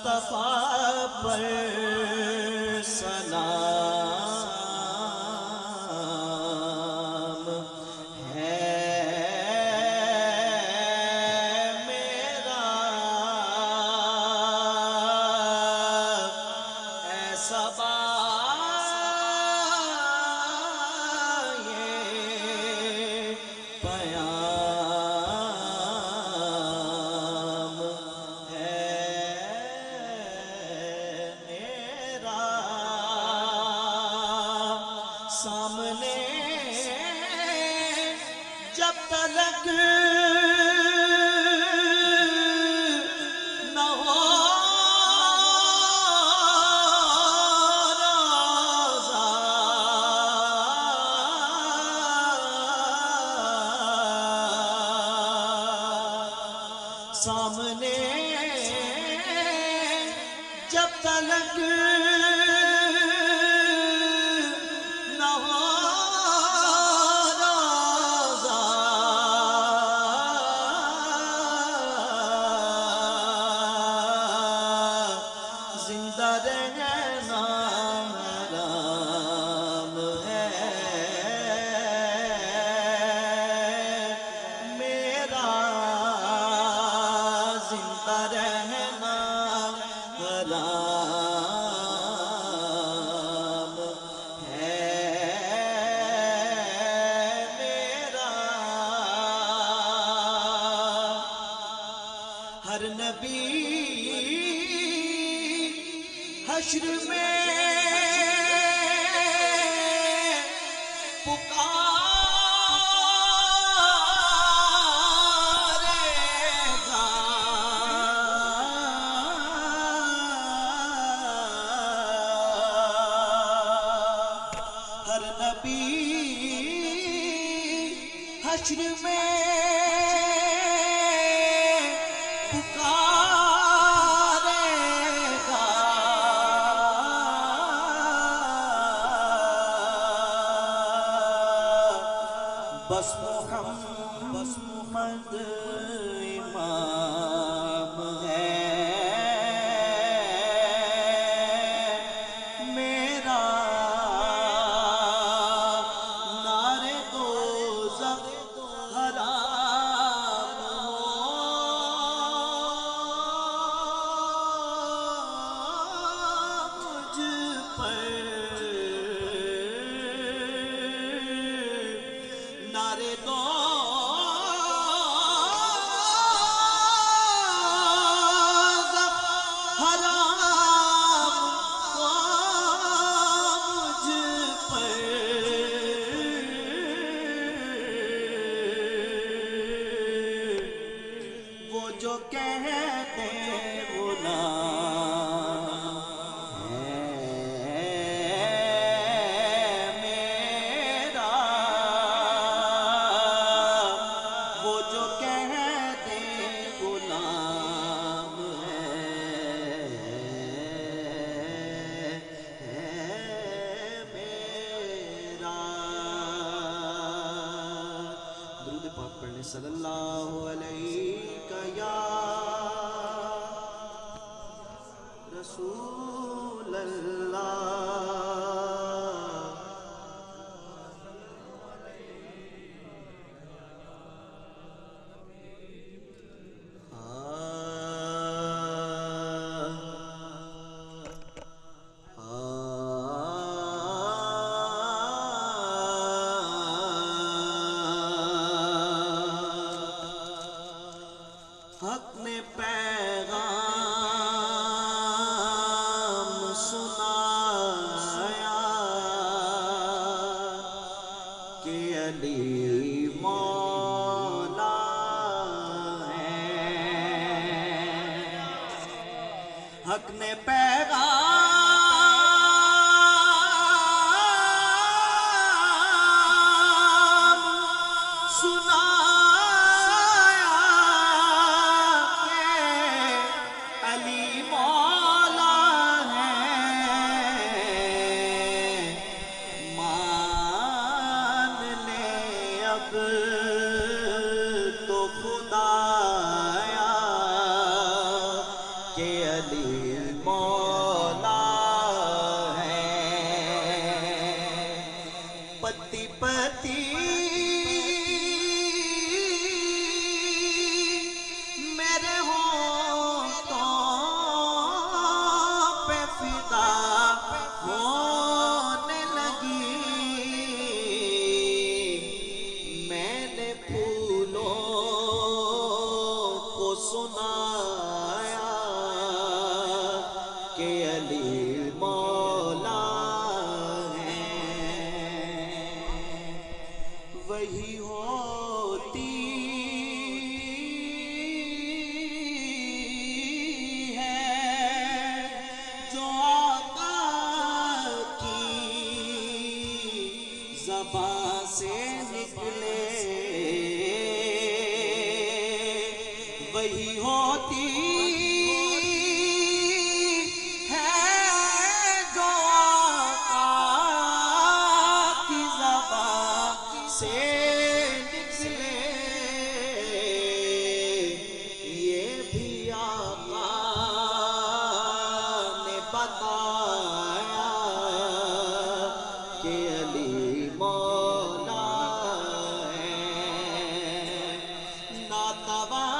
مصطفیٰ پر سلام ہے میرا ایسا سامنے جب تلک نہ ہو روزہ سامنے جب تلک ہر نبی حشر میں پکارے گا ہر نبی حشر میں بس محمد امام ہے میرا نعرے دوزخ حرام مجھ پر نعرے دوزخ حرام مجھ پر وہ جو کہتے غلام صلی اللہ علیہ یا رسول اللہ حق نے پیغام سنایا کہ علی مولا ہے حق نے پیغام سنایا تو خدایا کہ علی مولا ہے پتی پتی میرے ہونٹوں پہ فدا ہونے لگی میں نے پھولوں کو سنایا کہ علی مولا ہے وہی ہوتی ہے جو آقا کی زبان سے نکلے وہی ہوتی ہے جو آقا کی زبان سے نکلے یہ بھی آقا نے بتایا کہ علی مولا ہے ناتواں